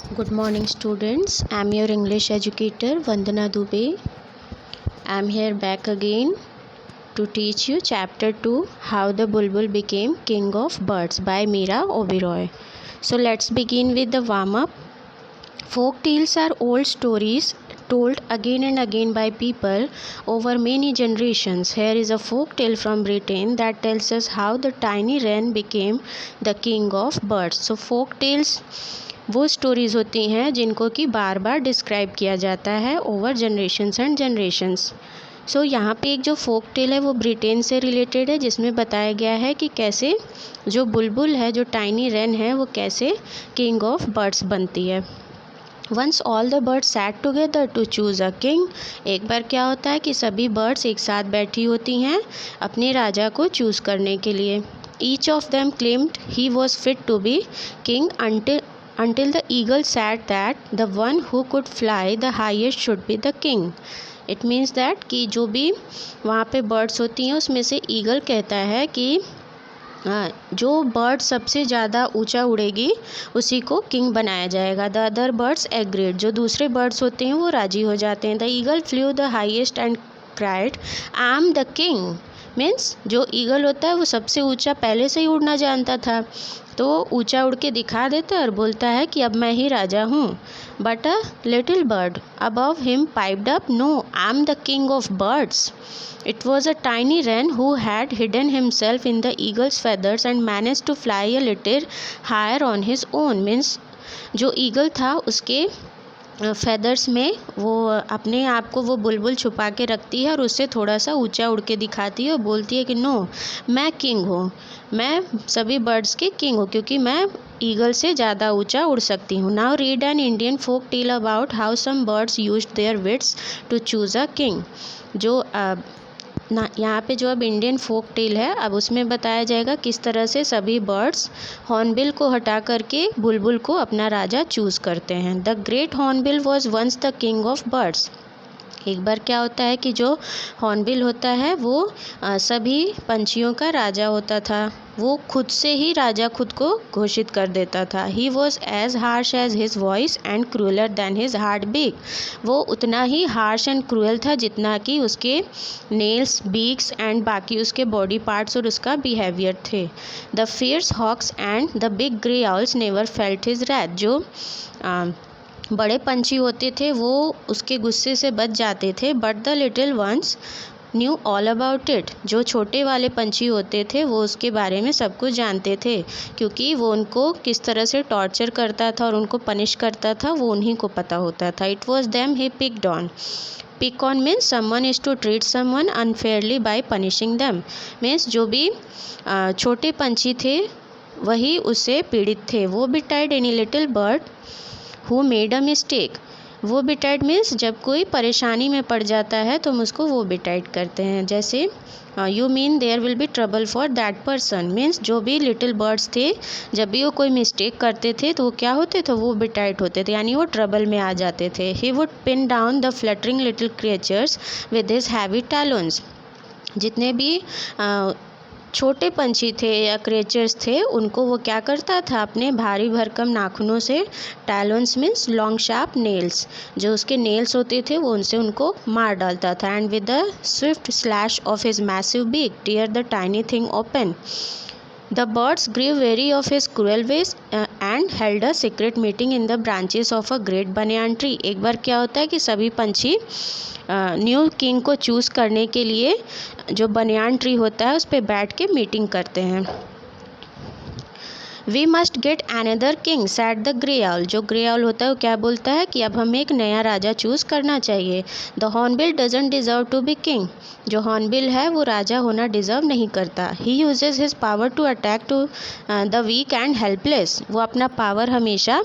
Good morning, students. I am your English educator Vandana Dubey. I am here back again to teach you chapter 2, How the Bulbul Became King of Birds by Meera Oberoi. So let's begin with the warm up. Folk tales are old stories told again and again by people over many generations. Here is a folk tale from Britain that tells us how the tiny wren became the king of birds. So folk tales वो stories होती हैं जिनको कि बार बार describe किया जाता है over generations and generations. सो यहाँ पे एक जो फोक टेल है वो ब्रिटेन से रिलेटेड है, जिसमें बताया गया है कि कैसे जो बुलबुल है, जो टाइनी रेन है, वो कैसे किंग ऑफ बर्ड्स बनती है। Once all the birds sat together to choose a king. एक बार क्या होता है कि सभी बर्ड्स एक साथ बैठी होती हैं अपने राजा को चूज़ करने के लिए। Each of them claimed he was fit to be king until the eagle said that the one who could fly the highest should be the king. It means that कि जो भी वहाँ पे बर्ड्स होती हैं उसमें से ईगल कहता है कि जो बर्ड सबसे ज़्यादा ऊंचा उड़ेगी उसी को किंग बनाया जाएगा। The other birds agreed. जो दूसरे बर्ड्स होते हैं वो राजी हो जाते हैं। The eagle flu the highest and cried I am the king. Means जो ईगल होता है वो सबसे ऊंचा पहले से ही उड़ना जानता था, तो ऊंचा उड़ के दिखा देता है और बोलता है कि अब मैं ही राजा हूँ। But a little bird above him piped up, no I am the king of birds. It was a tiny wren who had hidden himself in the eagle's feathers and manage to fly a little higher on his own. Means जो eagle था उसके feathers में वो अपने आप को वो बुलबुल छुपा के रखती है और उससे थोड़ा सा ऊंचा उड़ के दिखाती है और बोलती है कि नो, मैं किंग हूँ, मैं सभी बर्ड्स की किंग हूँ क्योंकि मैं ईगल से ज़्यादा ऊंचा उड़ सकती हूँ। Now read an Indian folk tale about how some birds used their wits to choose a king. जो ना यहाँ पे जो अब इंडियन फोक टेल है, अब उसमें बताया जाएगा किस तरह से सभी बर्ड्स हॉर्नबिल को हटा करके बुलबुल को अपना राजा चूज़ करते हैं। The great hornbill was once the king of birds. एक बार क्या होता है कि जो हॉर्नबिल होता है वो सभी पंछियों का राजा होता था। वो खुद से ही राजा खुद को घोषित कर देता था। He was as harsh as his voice and crueller than his heart beak. वो उतना ही हार्श एंड क्रूअल था जितना कि उसके नेल्स, बीक्स एंड बाकी उसके बॉडी पार्ट्स और उसका बिहेवियर थे। The fierce hawks and the big grey owls never felt his wrath. जो बड़े पंछी होते थे वो उसके गुस्से से बच जाते थे, but the little ones knew all about it. जो छोटे वाले पंछी होते थे वो उसके बारे में सब कुछ जानते थे, क्योंकि वो उनको किस तरह से टॉर्चर करता था और उनको पनिश करता था वो उन्हीं को पता होता था। It was them he picked on. Pick on means someone is to treat someone unfairly by punishing them. Means जो भी छोटे पंछी थे वही उससे पीड़ित थे। वो betide any little bird who made a mistake. वो बिटाइड मीन्स जब कोई परेशानी में पड़ जाता है तो हम उसको वो बिटाइड करते हैं। जैसे you mean there will be trouble for that person. Means जो भी लिटिल बर्ड्स थे जब भी वो कोई मिस्टेक करते थे तो वो क्या होते थे, वो बिटाइड होते थे, यानी वो ट्रबल में आ जाते थे। He would pin down the fluttering little creatures with his heavy talons. जितने भी छोटे पंछी थे या क्रिएचर्स थे उनको वो क्या करता था, अपने भारी भरकम नाखूनों से, टैलोन्स मीन्स लॉन्ग शार्प नेल्स, जो उसके नेल्स होते थे वो उनसे उनको मार डालता था। And with the swift slash of his massive beak tear the tiny thing open. The birds grew weary of his cruel ways and held a secret meeting in the branches of a great banyan tree. एक बार क्या होता है कि सभी पंछी new king को choose करने के लिए जो बनियान ट्री होता है उस पर बैठ के मीटिंग करते हैं। We must get another king said the grey owl. जो ग्रे आउल होता है वो क्या बोलता है कि अब हमें एक नया राजा चूज़ करना चाहिए। The hornbill doesn't deserve to be king. जो हॉर्नबिल है वो राजा होना डिज़र्व नहीं करता। He uses his power to attack to the weak and helpless. वो अपना पावर हमेशा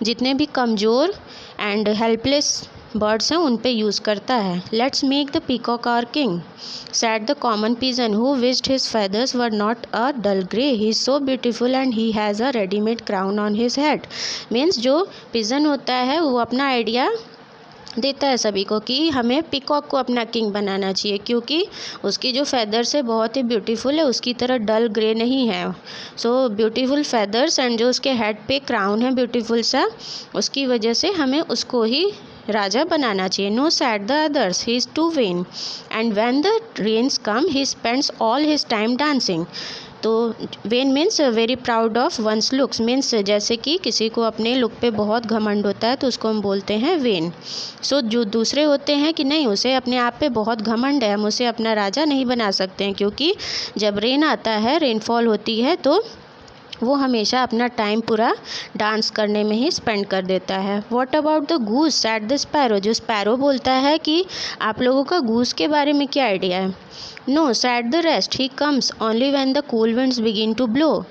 जितने भी कमज़ोर एंड हेल्पलेस बर्ड्स हैं उन पे यूज़ करता है। Let's make the peacock our king said the common pigeon who wished his feathers were not a dull grey. He is so beautiful and he has a readymade crown on his head. Means जो pigeon होता है वो अपना idea देता है सभी को कि हमें पीकॉक को अपना किंग बनाना चाहिए, क्योंकि उसकी जो फेदर्स है बहुत ही ब्यूटीफुल है, उसकी तरह डल ग्रे नहीं है। सो ब्यूटीफुल फेदर्स एंड जो उसके हेड पे क्राउन है ब्यूटीफुल सा, उसकी वजह से हमें उसको ही राजा बनाना चाहिए। No said the others, he is too vain, and when the rains come he spends all his time dancing. तो vain means very proud of one's looks, means जैसे कि किसी को अपने लुक पे बहुत घमंड होता है तो उसको हम बोलते हैं वेन। सो जो दूसरे होते हैं कि नहीं, उसे अपने आप पे बहुत घमंड है, हम उसे अपना राजा नहीं बना सकते हैं, क्योंकि जब रेन आता है, रेनफॉल होती है, तो वो हमेशा अपना टाइम पूरा डांस करने में ही स्पेंड कर देता है। What about the goose sad the sparrow, जो स्पैरो बोलता है कि आप लोगों का गूस के बारे में क्या आइडिया है। No said the rest, he comes only when the cool winds begin to blow.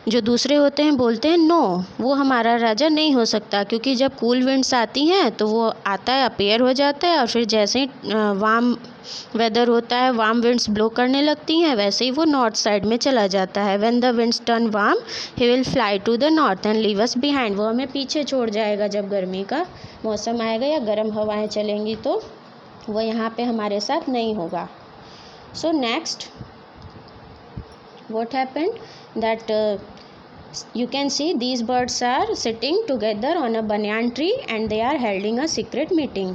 जो दूसरे होते हैं बोलते हैं नो, वो हमारा राजा नहीं हो सकता, क्योंकि जब कूल विंड्स आती हैं तो वो आता है, अपेयर हो जाता है, और फिर जैसे ही वार्म वेदर होता है, वार्म विंड्स ब्लो करने लगती हैं, वैसे ही वो नॉर्थ साइड में चला जाता है। When the winds turn warm he will fly to the north and leave us behind, वो हमें पीछे छोड़ जाएगा। जब गर्मी का मौसम आएगा या गर्म हवाएं चलेंगी तो वो यहाँ पे हमारे साथ नहीं होगा। So next what happened that you can see these birds are sitting together on a banyan tree and they are holding a secret meeting,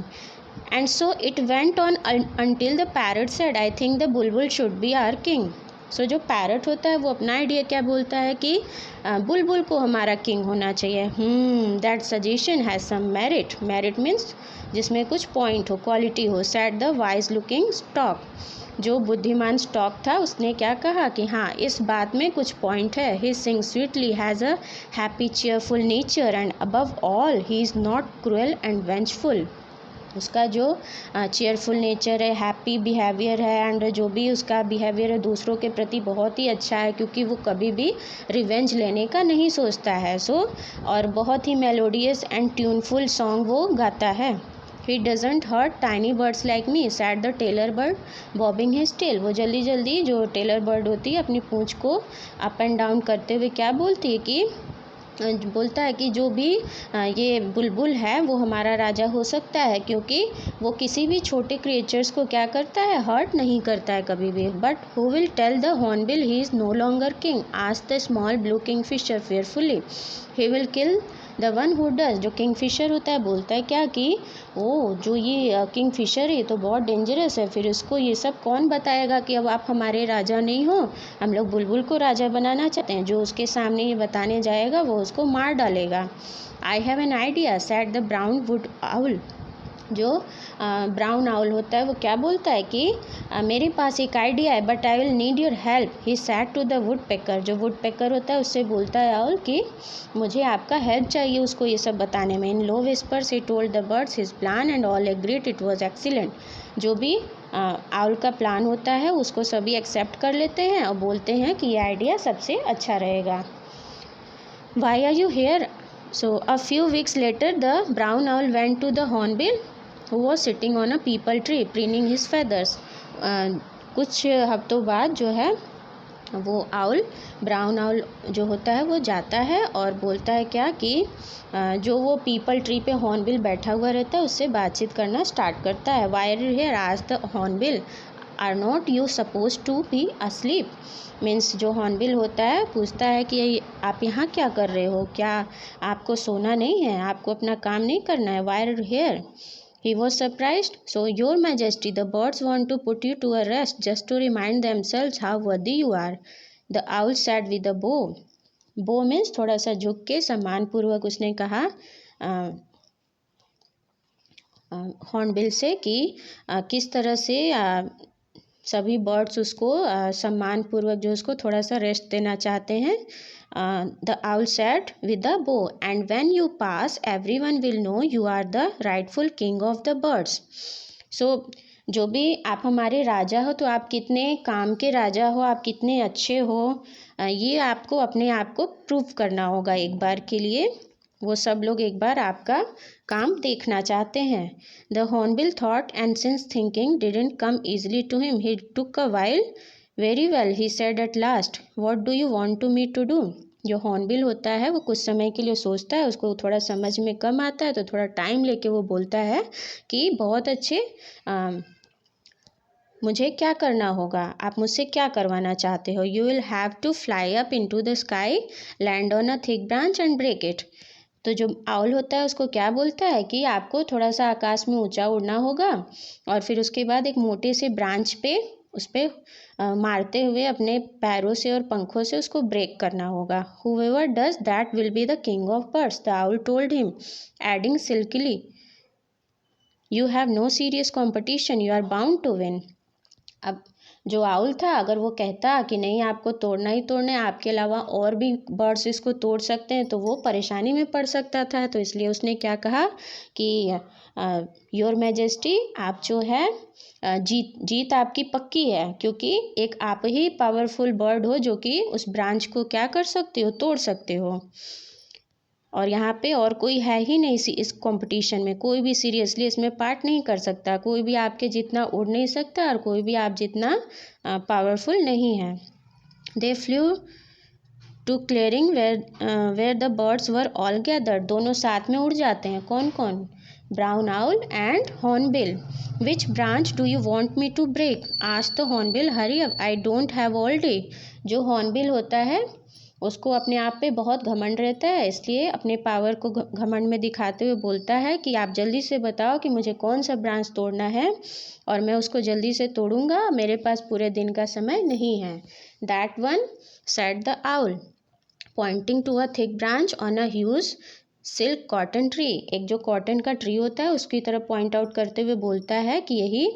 and so it went on until the parrot said, I think the bulbul should be our king. सो जो parrot होता है वो अपना idea क्या बोलता है कि बुलबुल को हमारा किंग होना चाहिए। That suggestion has some merit, merit means जिसमें कुछ पॉइंट हो, क्वालिटी हो। Said the wise looking stork, जो बुद्धिमान स्टॉक था उसने क्या कहा कि हाँ, इस बात में कुछ पॉइंट है। He sing sweetly, has a happy cheerful nature, and above all he is not cruel and vengeful. उसका जो चेयरफुल नेचर है, हैप्पी बिहेवियर है, एंड जो भी उसका बिहेवियर है दूसरों के प्रति बहुत ही अच्छा है, क्योंकि वो कभी भी रिवेंज लेने का नहीं सोचता है। और बहुत ही मेलोडियस एंड ट्यूनफुल सॉन्ग वो गाता है। He doesn't hurt tiny birds like me, said the tailor bird, bobbing his tail. वो जल्दी जल्दी जो टेलर बर्ड होती है अपनी पूँछ को अप एंड डाउन करते हुए क्या बोलती है कि बोलता है कि जो भी ये बुलबुल है वो हमारा राजा हो सकता है, क्योंकि वो किसी भी छोटे क्रिएचर्स को क्या करता है, हर्ट नहीं करता है कभी भी। But who will tell the hornbill he is no longer king, asked the small blue kingfisher fearfully. He will kill the one who does, जो किंगफिशर होता है बोलता है क्या कि ओ जो ये किंगफिशर है तो बहुत डेंजरस है, फिर उसको ये सब कौन बताएगा कि अब आप हमारे राजा नहीं हो, हम लोग बुलबुल को राजा बनाना चाहते हैं। जो उसके सामने ये बताने जाएगा वो उसको मार डालेगा। I have an idea, sad the brown would owl, जो ब्राउन आउल होता है वो क्या बोलता है कि मेरे पास एक आइडिया है, but I will need your help. He said to the woodpecker, जो वुड पेकर होता है उससे बोलता है आउल कि मुझे आपका हेल्प चाहिए उसको ये सब बताने में। In low whispers he told the birds his plan and all agreed it was excellent. जो भी आउल का प्लान होता है उसको सभी एक्सेप्ट कर लेते हैं और बोलते हैं कि ये आइडिया सबसे अच्छा रहेगा। Why are you here? So a few weeks later the brown owl went to the hornbill who was sitting on a peepal tree preening his feathers। कुछ हफ्तों बाद जो है वो आउल, ब्राउन आउल जो होता है वो जाता है और बोलता है क्या कि जो वो पीपल ट्री पे हॉर्नबिल बैठा हुआ रहता है उससे बातचीत करना स्टार्ट करता है। Why are you here? Asked the hornbill, are not you suppose to be asleep? Means जो हॉर्नबिल होता है पूछता है कि आप यहाँ क्या कर रहे हो, क्या आपको सोना नहीं है, आपको अपना काम नहीं करना है? Why are you here? He was surprised. So, Your Majesty, the birds want to put you to a rest just to remind themselves how worthy you are. The owl said with a bow. Bow means थोड़ा सा झुक के सम्मानपूर्वक उसने कहा hornbill से कि किस तरह से सभी बर्ड्स उसको सम्मानपूर्वक जो उसको थोड़ा सा रेस्ट देना चाहते हैं। The owl said with a bow, and when you pass, everyone will know you are the rightful king of the birds. So, जो भी आप हमारे राजा हो तो आप कितने काम के राजा हो, आप कितने अच्छे हो, ये आपको अपने आप को प्रूव करना होगा एक बार के लिए। वो सब लोग एक बार आपका काम देखना चाहते हैं। The hornbill thought, and since thinking didn't come easily to him, he took a while. Very well, he said at last. What do you want to me to do? जो हॉर्नबिल होता है वो कुछ समय के लिए सोचता है, उसको थोड़ा समझ में कम आता है तो थोड़ा टाइम लेके वो बोलता है कि बहुत अच्छे, मुझे क्या करना होगा, आप मुझसे क्या करवाना चाहते हो। You will have to fly up into the sky, land on a thick branch and break it. तो जो आउल होता है उसको क्या बोलता है कि आपको थोड़ा सा आकाश में ऊंचा उड़ना होगा और फिर उसके बाद एक मोटे से ब्रांच पे उस पर मारते हुए अपने पैरों से और पंखों से उसको ब्रेक करना होगा। However does that will be the king of birds, the owl told him, adding silkily, you have no serious competition, you are bound to win. अब जो आउल था, अगर वो कहता कि नहीं आपको तोड़ना ही तोड़ना है, आपके अलावा और भी बर्ड्स इसको तोड़ सकते हैं, तो वो परेशानी में पड़ सकता था। तो इसलिए उसने क्या कहा कि योर मैजेस्टी, आप जो है जीत आपकी पक्की है, क्योंकि एक आप ही पावरफुल बर्ड हो जो कि उस ब्रांच को क्या कर सकते हो, तोड़ सकते हो। और यहाँ पे और कोई है ही नहीं इस कंपटीशन में, कोई भी सीरियसली इसमें पार्ट नहीं कर सकता, कोई भी आपके जितना उड़ नहीं सकता और कोई भी आप जितना पावरफुल नहीं है। They flew to clearing where the birds were all gathered, दोनों साथ में उड़ जाते हैं। कौन कौन? Brown owl and hornbill. Which branch do you want me to break, asked the hornbill, hurry up, I don't have all day. जो hornbill होता है उसको अपने आप पे बहुत घमंड रहता है, इसलिए अपने पावर को घमंड में दिखाते हुए बोलता है कि आप जल्दी से बताओ कि मुझे कौन सा ब्रांच तोड़ना है और मैं उसको जल्दी से तोड़ूंगा, मेरे पास पूरे दिन का समय नहीं है। That one, said the owl, pointing to a thick branch on a huge silk cotton tree. एक जो कॉटन का ट्री होता है उसकी तरफ पॉइंट आउट करते हुए बोलता है कि यही